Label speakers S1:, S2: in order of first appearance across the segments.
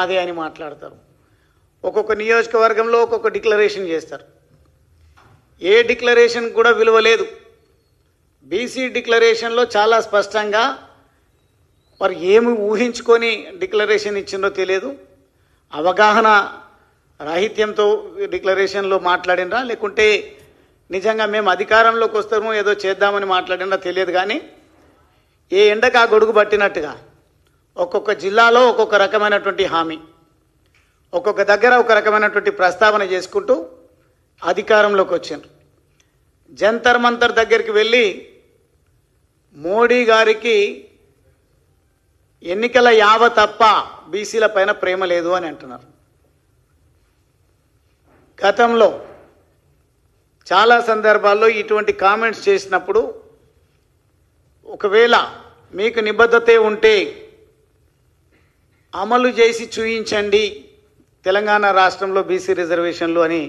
S1: అదే అని మాట్లాడతారు. ఒక్కొక్క నియోజకవర్గంలో ఒక్కొక్క డిక్లరేషన్ చేస్తారు. ఏ డిక్లరేషన్ కూడా విలువ లేదు. బీసీ డిక్లరేషన్లో చాలా స్పష్టంగా వారు ఏమి ఊహించుకొని డిక్లరేషన్ ఇచ్చిందో తెలియదు. అవగాహన రాహిత్యంతో డిక్లరేషన్లో మాట్లాడినరా, లేకుంటే నిజంగా మేము అధికారంలోకి వస్తాము ఏదో చేద్దామని మాట్లాడినరా తెలియదు. కానీ ఏ ఎండకు ఆ గొడుగు పట్టినట్టుగా ఒక్కొక్క జిల్లాలో ఒక్కొక్క రకమైనటువంటి హామీ, ఒక్కొక్క దగ్గర ఒక రకమైనటువంటి ప్రస్తావన చేసుకుంటూ అధికారంలోకి వచ్చారు. జంతర్ మంతర్ దగ్గరికి వెళ్ళి మోడీ గారికి ఎన్నికల యావ తప్ప బీసీల పైన ప్రేమ లేదు అని అంటున్నారు. గతంలో చాలా సందర్భాల్లో ఇటువంటి కామెంట్స్ చేసినప్పుడు ఒకవేళ మీకు నిబద్ధతే ఉంటే అమలు చేసి చూయించండి తెలంగాణ రాష్ట్రంలో బీసీ రిజర్వేషన్లు అని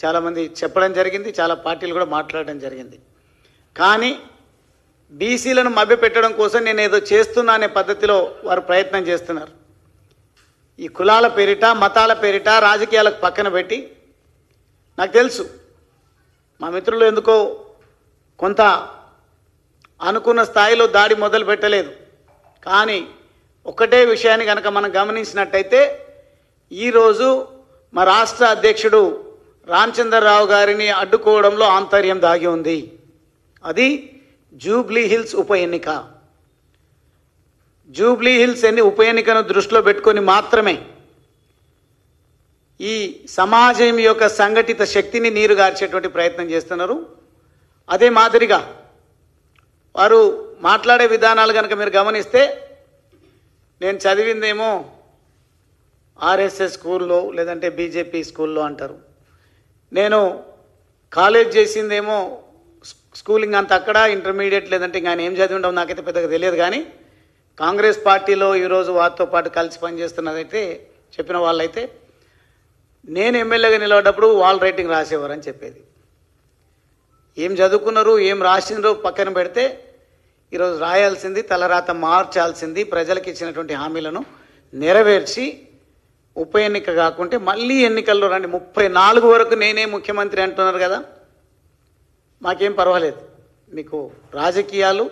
S1: చాలామంది చెప్పడం జరిగింది. చాలా పార్టీలు కూడా మాట్లాడడం జరిగింది. కానీ బీసీలను మభ్యపెట్టడం కోసం నేను ఏదో చేస్తున్నా అనే పద్ధతిలో వారు ప్రయత్నం చేస్తున్నారు. ఈ కులాల పేరిట, మతాల పేరిట, రాజకీయాలకు పక్కన పెట్టి, నాకు తెలుసు మా మిత్రులు ఎందుకో కొంత అనుకున్న స్థాయిలో దాడి మొదలు పెట్టలేదు. కానీ ఒకటే విషయాన్ని కనుక మనం గమనించినట్టయితే ఈరోజు మా రాష్ట్ర అధ్యక్షుడు రామచంద్రరావు గారిని అడ్డుకోవడంలో ఆంతర్యం దాగి ఉంది. అది జూబ్లీ హిల్స్ ఉప ఎన్నిక. జూబ్లీ హిల్స్ ఉప ఎన్నికను దృష్టిలో పెట్టుకొని మాత్రమే ఈ సమాజం యొక్క సంఘటిత శక్తిని నీరుగార్చేటువంటి ప్రయత్నం చేస్తున్నారు. అదే మాదిరిగా వారు మాట్లాడే విధానాలు కనుక మీరు గమనిస్తే, నేను చదివిందేమో ఆర్ఎస్ఎస్ స్కూల్లో లేదంటే బీజేపీ స్కూల్లో అంటారు. నేను కాలేజ్ చేసిందేమో స్కూలింగ్ అంత అక్కడ, ఇంటర్మీడియట్ లేదంటే ఇంకా ఆయన ఏం చదివి ఉండవు నాకైతే పెద్దగా తెలియదు. కానీ కాంగ్రెస్ పార్టీలో ఈరోజు వారితో పాటు కలిసి పనిచేస్తున్నదైతే చెప్పిన వాళ్ళైతే నేను ఎమ్మెల్యేగా నిలబడ్డప్పుడు వాల్ రైటింగ్ రాసేవారని చెప్పేది. ఏం చదువుకున్నారు, ఏం రాసినారో పక్కన పెడితే ఈరోజు రాయాల్సింది, తలరాత మార్చాల్సింది ప్రజలకు ఇచ్చినటువంటి హామీలను నెరవేర్చి ఉప ఎన్నిక కాకుంటే మళ్ళీ ఎన్నికల్లో రండి. 34 వరకు నేనే ముఖ్యమంత్రి అంటున్నారు కదా, మాకేం పర్వాలేదు. మీకు రాజకీయాలు,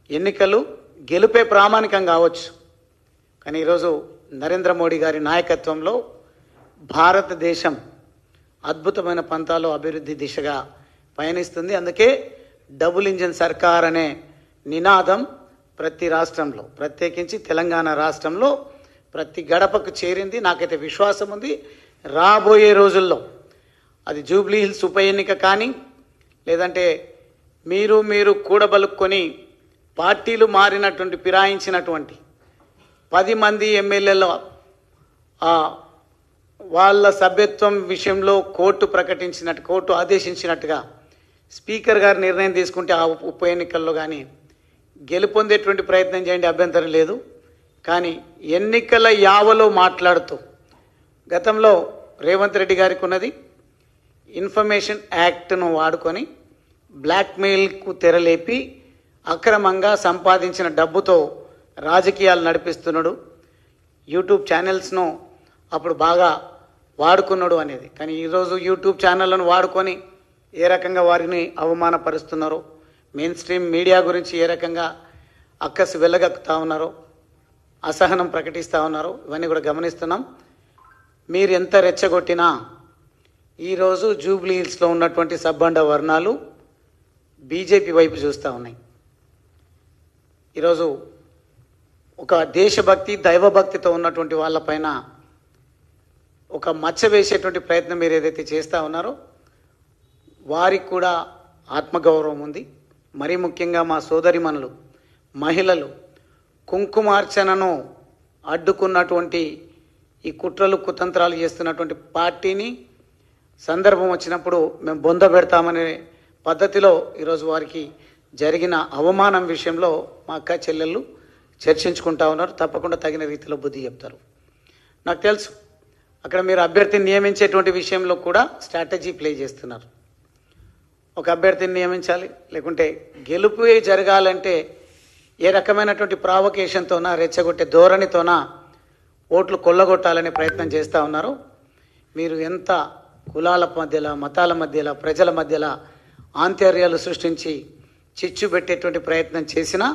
S1: ఎన్నికలు గెలుపే ప్రామాణికం కావచ్చు. కానీ ఈరోజు నరేంద్ర మోడీ గారి నాయకత్వంలో భారతదేశం అద్భుతమైన పంతాలో అభివృద్ధి దిశగా పయనిస్తుంది. అందుకే డబుల్ ఇంజిన్ సర్కార్ అనే నినాదం ప్రతి రాష్ట్రంలో, ప్రత్యేకించి తెలంగాణ రాష్ట్రంలో ప్రతి గడపకు చేరింది. నాకైతే విశ్వాసం ఉంది రాబోయే రోజుల్లో అది జూబ్లీ హిల్స్ ఉప ఎన్నిక కానీ, లేదంటే మీరు కూడబలుక్కొని పార్టీలు మారినటువంటి, ఫిరాయించినటువంటి 10 మంది ఎమ్మెల్యేల వాళ్ళ సభ్యత్వం విషయంలో కోర్టు ఆదేశించినట్టుగా స్పీకర్ గారు నిర్ణయం తీసుకుంటే ఆ ఉప ఎన్నికల్లో కానీ గెలుపొందేటువంటి ప్రయత్నం చేయండి, అభ్యంతరం లేదు. కానీ ఎన్నికల యావలో మాట్లాడుతూ గతంలో రేవంత్ రెడ్డి గారికి ఉన్నది ఇన్ఫర్మేషన్ యాక్ట్ను వాడుకొని బ్లాక్మెయిల్కు తెరలేపి అక్రమంగా సంపాదించిన డబ్బుతో రాజకీయాలు నడిపిస్తున్నాడు, యూట్యూబ్ ఛానల్స్ను అప్పుడు బాగా వాడుకున్నాడు అనేది. కానీ ఈరోజు యూట్యూబ్ ఛానళ్లను వాడుకొని ఏ రకంగా వారిని అవమానపరుస్తున్నారో, మెయిన్ స్ట్రీమ్ మీడియా గురించి ఏ రకంగా అక్కసు వెళ్ళగక్కుతా ఉన్నారో, అసహనం ప్రకటిస్తూ ఉన్నారో, ఇవన్నీ కూడా గమనిస్తున్నాం. మీరు ఎంత రెచ్చగొట్టినా ఈరోజు జూబ్లీ హిల్స్లో ఉన్నటువంటి సబ్బండ వర్ణాలు బీజేపీ వైపు చూస్తూ ఉన్నాయి. ఈరోజు ఒక దేశభక్తి, దైవభక్తితో ఉన్నటువంటి వాళ్ళపైన ఒక మచ్చ వేసేటువంటి ప్రయత్నం మీరు ఏదైతే చేస్తూ ఉన్నారో వారికి కూడా ఆత్మగౌరవం ఉంది. మరీ ముఖ్యంగా మా సోదరిమణులు, మహిళలు కుంకుమార్చనను అడ్డుకున్నటువంటి ఈ కుట్రలు కుతంత్రాలు చేస్తున్నటువంటి పార్టీని సందర్భం వచ్చినప్పుడు మేము బొంద పెడతామనే పద్ధతిలో ఈరోజు వారికి జరిగిన అవమానం విషయంలో మా అక్క చెల్లెళ్ళు చర్చించుకుంటా ఉన్నారు. తప్పకుండా తగిన రీతిలో బుద్ధి చెప్తారు. నాకు తెలుసు అక్కడ మీరు అభ్యర్థిని నియమించేటువంటి విషయంలో కూడా స్ట్రాటజీ ప్లే చేస్తున్నారు. ఒక అభ్యర్థిని నియమించాలి, లేకుంటే గెలుపు జరగాలంటే ఏ రకమైనటువంటి ప్రావకేషన్తోనా, రెచ్చగొట్టే ధోరణితోనా ఓట్లు కొల్లగొట్టాలనే ప్రయత్నం చేస్తూ ఉన్నారు. మీరు ఎంత కులాల మధ్యలో, మతాల మధ్యలో, ప్రజల మధ్యలో ఆంతర్యాలు సృష్టించి చిచ్చు పెట్టేటువంటి ప్రయత్నం చేసినా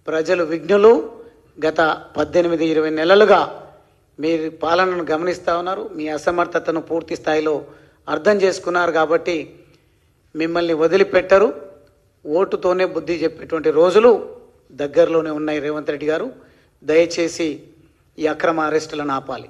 S1: ప్రజలు విఘ్నులు. గత 18-20 నెలలుగా మీరు పాలనను గమనిస్తూ ఉన్నారు. మీ అసమర్థతను పూర్తి స్థాయిలో అర్థం చేసుకున్నారు కాబట్టి మిమ్మల్ని వదిలిపెట్టరు. ఓటుతోనే బుద్ధి చెప్పేటువంటి రోజులు దగ్గరలోనే ఉన్నాయి. రేవంత్ రెడ్డి గారు, దయచేసి ఈ అక్రమ అరెస్టులను ఆపాలి.